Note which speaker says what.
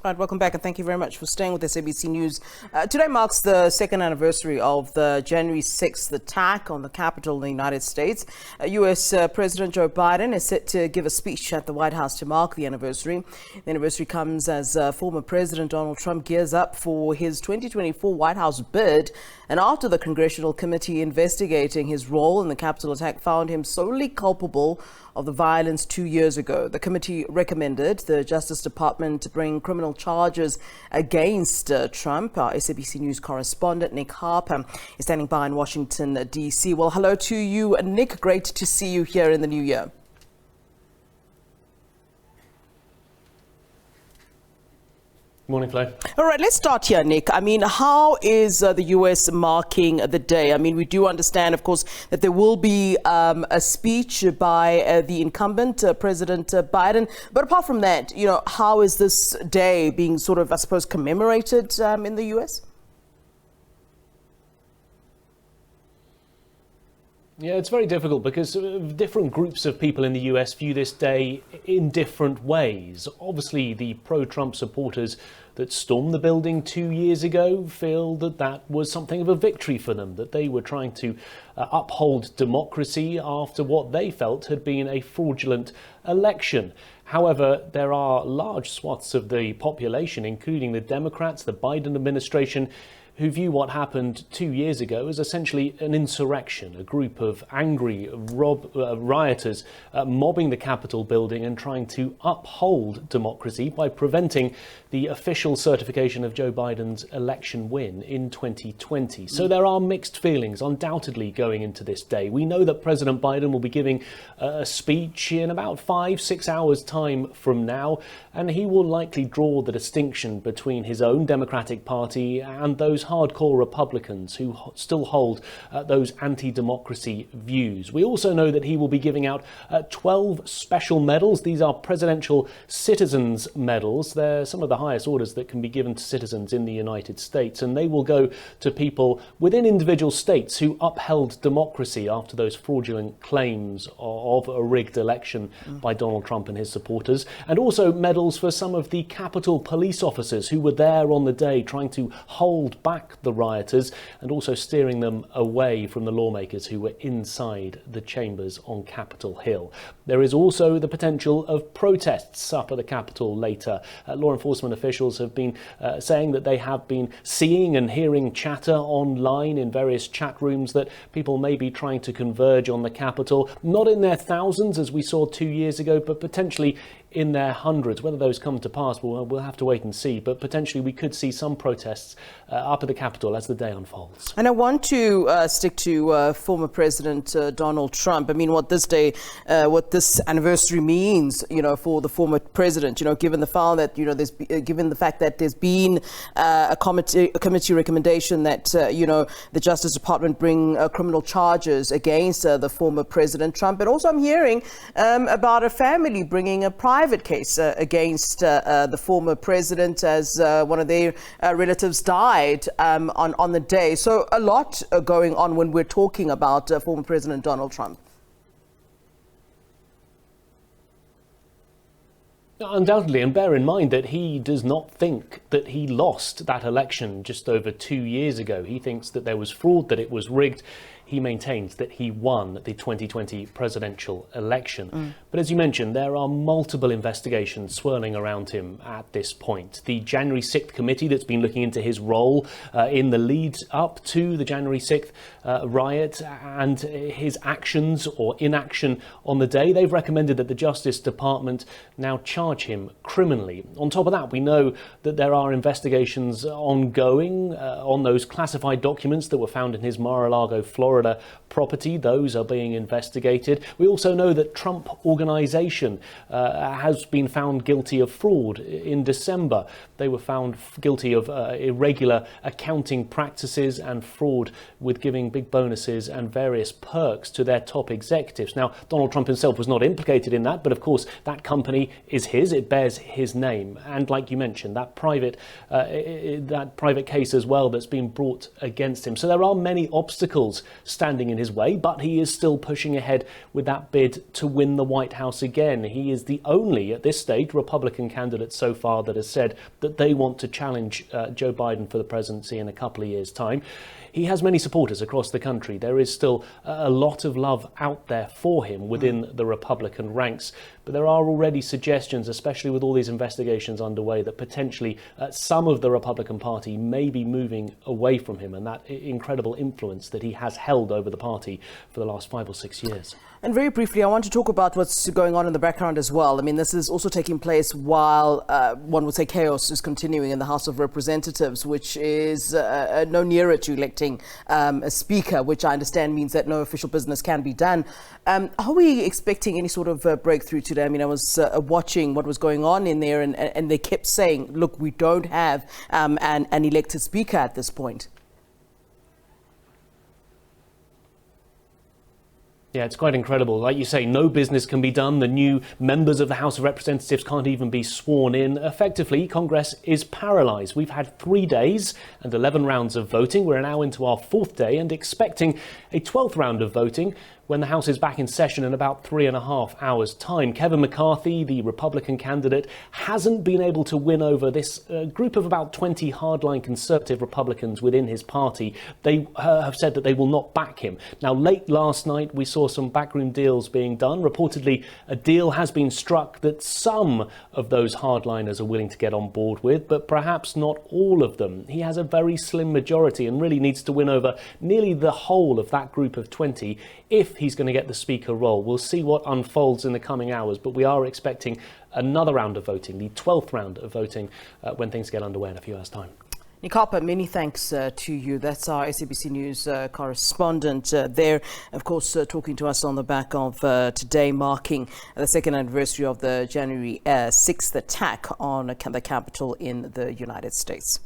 Speaker 1: Right, welcome back, and thank you very much for staying with SABC News. Today marks the second anniversary of the January 6th attack on the Capitol in the United States. U.S. President Joe Biden is set to give a speech at the White House to mark the anniversary. The anniversary comes as former President Donald Trump gears up for his 2024 White House bid, and after the Congressional Committee investigating his role in the Capitol attack found him solely culpable of the violence 2 years ago. The committee recommended the Justice Department to bring criminal charges against Trump. Our SABC News correspondent Nick Harper is standing by in Washington, D.C. Well, hello to you, Nick. Great to see you here in the new year.
Speaker 2: Morning, Flo.
Speaker 1: All right, let's start here, Nick. I mean, how is the U.S. marking the day? I mean, we do understand, of course, that there will be a speech by the incumbent, President Biden. But apart from that, how is this day being sort of, I suppose, commemorated in the U.S.?
Speaker 2: Yeah, it's very difficult because different groups of people in the US view this day in different ways. Obviously, the pro-Trump supporters that stormed the building 2 years ago feel that that was something of a victory for them, that they were trying to uphold democracy after what they felt had been a fraudulent election. However, there are large swaths of the population, including the Democrats, the Biden administration, who view what happened 2 years ago as essentially an insurrection, a group of angry rioters mobbing the Capitol building and trying to uphold democracy by preventing the official certification of Joe Biden's election win in 2020. So there are mixed feelings undoubtedly going into this day. We know that President Biden will be giving a speech in about 5-6 hours time from now, and he will likely draw the distinction between his own Democratic Party and those hardcore Republicans who still hold those anti-democracy views. We also know that he will be giving out 12 special medals. These are presidential citizens medals. They're some of the highest orders that can be given to citizens in the United States, and they will go to people within individual states who upheld democracy after those fraudulent claims of a rigged election by Donald Trump and his supporters, and also medals for some of the Capitol police officers who were there on the day trying to hold back the rioters and also steering them away from the lawmakers who were inside the chambers on Capitol Hill. There is also the potential of protests up at the Capitol later. Law enforcement officials have been saying that they have been seeing and hearing chatter online in various chat rooms that people may be trying to converge on the Capitol, not in their thousands as we saw 2 years ago, but potentially in their hundreds. Whether those come to pass, we'll have to wait and see. But potentially we could see some protests up at the Capitol as the day unfolds.
Speaker 1: And I want to stick to former President Donald Trump. I mean, what this day, what this anniversary means, for the former president, given the fact that, given the fact that there's been a committee recommendation that, the Justice Department bring criminal charges against the former President Trump. And also I'm hearing about a family bringing a private case against the former president as one of their relatives died on the day. So a lot going on when we're talking about former President Donald Trump.
Speaker 2: Undoubtedly, and bear in mind that he does not think that he lost that election just over 2 years ago. He thinks that there was fraud, that it was rigged. He maintains that he won the 2020 presidential election. But as you mentioned, there are multiple investigations swirling around him at this point. The January 6th committee that's been looking into his role in the lead up to the January 6th riot and his actions or inaction on the day, they've recommended that the Justice Department now charge him criminally. On top of that, we know that there are investigations ongoing on those classified documents that were found in his Mar-a-Lago, Florida property. Those are being investigated. We also know that Trump Organization has been found guilty of fraud in December. They were found guilty of irregular accounting practices and fraud with giving big bonuses and various perks to their top executives. Now, Donald Trump himself was not implicated in that, but of course that company is his. It bears his name. And like you mentioned, that private case as well that's been brought against him. So there are many obstacles standing in his way, but he is still pushing ahead with that bid to win the White House again. He is the only, at this stage, Republican candidate so far that has said that they want to challenge Joe Biden for the presidency in a couple of years' time. He has many supporters across the country. There is still a lot of love out there for him within the Republican ranks. But there are already suggestions, especially with all these investigations underway, that potentially some of the Republican Party may be moving away from him and that incredible influence that he has held over the party for the last 5 or 6 years.
Speaker 1: And very briefly, I want to talk about what's going on in the background as well. I mean, this is also taking place while one would say chaos is continuing in the House of Representatives, which is no nearer to electing a speaker, which I understand means that no official business can be done. Are we expecting any sort of breakthrough today? I mean, I was watching what was going on in there, and they kept saying, look, we don't have an elected speaker at this point.
Speaker 2: Yeah, it's quite incredible. Like you say, no business can be done. The new members of the House of Representatives can't even be sworn in. Effectively, Congress is paralysed. We've had 3 days and 11 rounds of voting. We're now into our 4th day and expecting a 12th round of voting when the House is back in session in about 3.5 hours' time. Kevin McCarthy, the Republican candidate, hasn't been able to win over this group of about 20 hardline conservative Republicans within his party. They have said that they will not back him. Now, late last night, we saw some backroom deals being done. Reportedly, a deal has been struck that some of those hardliners are willing to get on board with, but perhaps not all of them. He has a very slim majority and really needs to win over nearly the whole of that group of 20 if he's going to get the speaker role. We'll see what unfolds in the coming hours, but we are expecting another round of voting, the 12th round of voting, when things get underway in a few hours' time.
Speaker 1: Nick Harper, many thanks to you. That's our SABC News correspondent there, of course, talking to us on the back of today marking the 2nd anniversary of the January 6th attack on the Capitol in the United States.